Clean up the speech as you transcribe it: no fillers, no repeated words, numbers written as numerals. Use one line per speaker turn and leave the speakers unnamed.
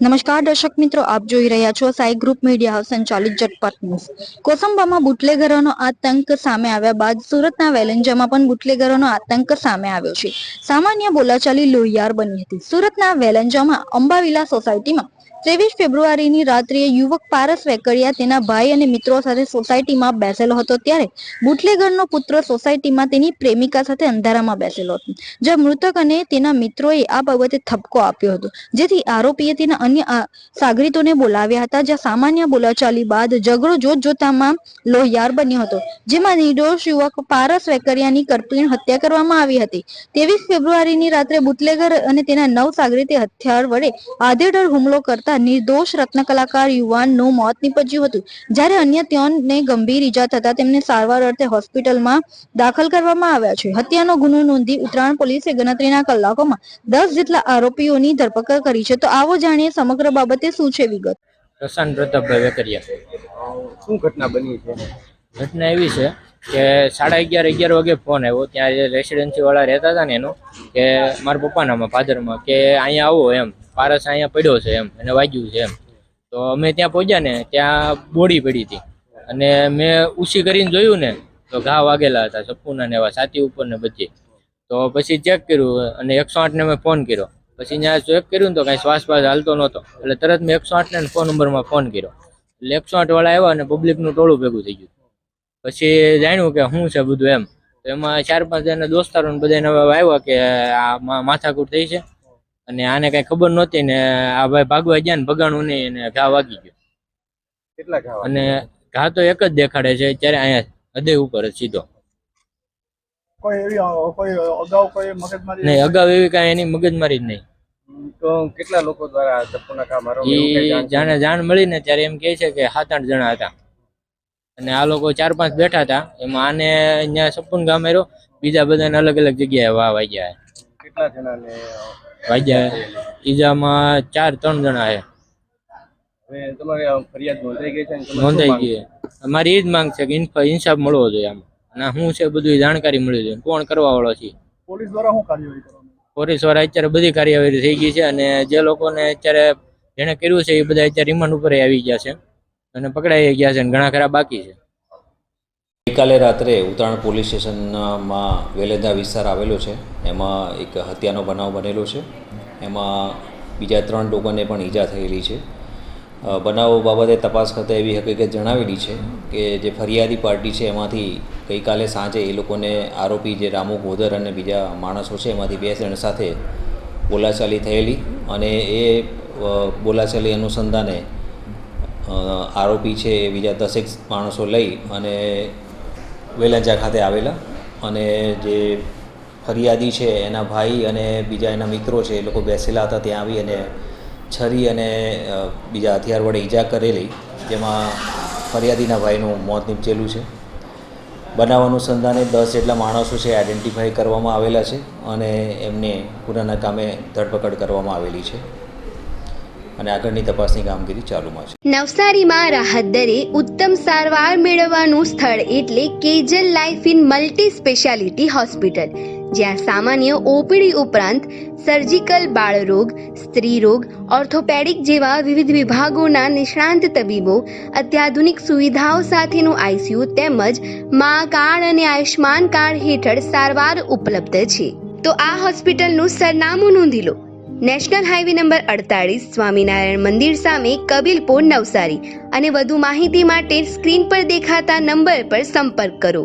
નમસ્કાર દર્શક મિત્રો, આપ જોઈ રહ્યા છો સાઈ ગ્રુપ મીડિયા હાઉસ સંચાલિત ઝટપટ ન્યૂઝ। કોસંબામાં બુટલેગરોનો આતંક સામે આવ્યા બાદ સુરતના વેલંજામાં પણ બુટલેગરોનો આતંક સામે આવ્યો છે। સામાન્ય બોલાચાલી લોહિયાર બની હતી। સુરતના વેલંજામાં અંબાવિલા સોસાયટીમાં 23 ફેબ્રુઆરીની રાત્રે યુવક પારસ વેકરિયા તેના ભાઈ અને મિત્રો સાથે સોસાયટીમાં બેસેલો હતો, ત્યારે બુટલેગરનો પુત્ર સોસાયટીમાં તેની પ્રેમિકા સાથે અંધારામાં બેસેલો હતો, જ્યાં મૃતક અને તેના મિત્રોએ આ બાબતે ઠપકો આપ્યો હતો, જેથી આરોપીએ તેના અન્ય સાગરીતોને બોલાવ્યા હતા, જ્યાં સામાન્ય બોલાચાલી બાદ ઝઘડો જોતજોતામાં લોહિયાર બન્યો હતો, જેમાં નિર્દોષ યુવક પારસ વેકરિયાની કરપીણ હત્યા કરવામાં આવી હતી। 23 ફેબ્રુઆરીની રાત્રે બુટલેગર અને તેના 9 સાગરીતે હથિયાર વડે આધેડર હુમલો કરતા નિર્દોષ રત્ન કલાકાર યુવાનનું મોત નીપજ્યું હતું, જ્યારે અન્ય 3 ને ગંભીર ઈજા થતા તેમને સારવાર અર્થે હોસ્પિટલમાં દાખલ કરવામાં આવ્યા છે। હત્યાનો ગુનો નોંધી ઉત્તરાયણ પોલીસે ગણતરીના કલાકોમાં 10 જેટલા આરોપીઓની ધરપકડ કરી છે। તો આવો જાણીએ સમગ્ર બાબતે શું છે વિગત।
પ્રશાંત પ્રતાપભાઈ વેકરિયા।
શું ઘટના બની છે?
ઘટના એવી છે કે 11:30 વાગે ફોન આવ્યો, ત્યાં રેસિડેન્સી વાળા રહેતા હતા ને એનો, કે મારા પપ્પાનામાં ફાધરમાં કે અહીંયા આવો એમ, પારસ અહીંયા પડ્યો છે એમ, એને વાગ્યું છે એમ। તો અમે ત્યાં પહોંચ્યા ને, ત્યાં બોડી પડી હતી અને મેં ઉછી કરીને જોયું ને તો ઘા વાગેલા હતા, સપૂના ને એવા, છાતી ઉપર ને બધી। તો પછી ચેક કર્યું અને 108 ને મેં ફોન કર્યો। પછી ત્યાં ચેક કર્યું ને તો કાંઈ શ્વાસ હાલતો નહોતો, એટલે તરત મેં 108 ને ફોન નંબરમાં ફોન કર્યો, એટલે 108 વાળા આવ્યા અને પબ્લિકનું ટોળું ભેગું થઈ ગયું। પછી જાણ્યું કે શું છે બધું એમ, તો એમાં 4-5 જણા દોસ્તારો ને બધાને આવ્યા કે આ માથાકૂટ થઈ છે અને આને કઈ ખબર નહોતી ને આ ભાઈ ભાગવા ગયા ને ભગાણું નહીં અને ઘા વાગી ગયો।
કેટલા ઘા?
અને ઘા તો એક જ દેખાડે છે અત્યારે, અહીંયા હૃદય ઉપર જ સીધો।
કોઈ અગાઉ કોઈ મગજમારી
નહીં, અગાઉ એવી કાંઈ એની મગજમારી જ નહીં।
તો કેટલા લોકો દ્વારા ચપ્પુના ઘા મારવામાં
જાણે જાણ મળી ને ત્યારે એમ કહે છે કે 7-8 જણા હતા અને આ લોકો 4-5 બેઠા હતા, એમાં આને અહીંયા સપૂન ઘા માર્યો, બીજા બધાને અલગ અલગ જગ્યાએ વાગ્યા।
કેટલા જણાને
વાગ્યા ઈજામાં 3 જણા છે।
હવે તમારી ફરિયાદ નોંધાઈ ગઈ છે?
નોંધાઈ ગઈ। અમારી એ જ માંગ છે કે ઇન્સાફ મળવો જોઈએ આમ, અને શું છે બધું જાણકારી મળવી જોઈએ, કોણ કરવા વાળો છે।
પોલીસ દ્વારા શું કાર્યવાહી કરવામાં?
પોલીસ વાળા અત્યારે બધી કાર્યવાહી થઈ ગઈ છે અને જે લોકોને અત્યારે જેને કર્યું છે એ બધા અત્યારે રિમાન્ડ ઉપર આવી ગયા છે અને પકડાઈ ગયા છે અને ઘણા ખરા બાકી છે।
ગઈકાલે રાત્રે ઉત્તરાયણ પોલીસ સ્ટેશનમાં વેલેદા વિસ્તાર આવેલો છે, એમાં એક હત્યાનો બનાવ બનેલો છે। એમાં બીજા 3 લોકોને પણ ઈજા થયેલી છે। બનાવો બાબતે તપાસ કરતાં એવી હકીકત જણાવેલી છે કે જે ફરિયાદી પાર્ટી છે એમાંથી ગઈકાલે સાંજે એ લોકોને આરોપી જે રામુ ગોદર અને બીજા માણસો છે એમાંથી 2 જણ સાથે બોલાચાલી થયેલી અને એ બોલાચાલી અનુસંધાને આરોપી છે એ બીજા 10 માણસો લઈ અને વેલંજા ખાતે આવેલા અને જે ફરિયાદી છે એના ભાઈ અને બીજા એના મિત્રો છે એ લોકો બેસેલા હતા, ત્યાં આવી અને છરી અને બીજા હથિયાર વડે ઈજા કરેલી, જેમાં ફરિયાદીના ભાઈનું મોત નીપજેલું છે। બનાવ અનુસંધાને 10 જેટલા માણસો છે આઈડેન્ટિફાઈ કરવામાં આવેલા છે અને એમને ગુનાના કામે ધરપકડ કરવામાં આવેલી છે અને આગળની તપાસની કામગીરી ચાલુમાં છે।
નવસારીમાં રાહત દરે ઉત્તમ સારવાર મેળવવાનું સ્થળ એટલે Kejal life in multi speciality hospital, જ્યાં સામાન્ય ઓપીડી ઉપરાંત સર્જિકલ, બાળરોગ, સ્ત્રી રોગ, ઓર્થોપેડિક જેવા વિવિધ વિભાગોના નિષ્ણાંત તબીબો, અત્યાધુનિક સુવિધાઓ સાથેનું આઈસીયુ તેમજ મા કાર્ડ અને આયુષ્માન કાર્ડ હેઠળ સારવાર ઉપલબ્ધ છે। તો આ હોસ્પિટલનું સરનામું નોંધી લો: નેશનલ હાઈવે નંબર 48, સ્વામિનારાયણ મંદિર સામે, કબીલપુર, નવસારી। અને વધુ માહિતી માટે સ્ક્રીન પર દેખાતા નંબર પર સંપર્ક કરો।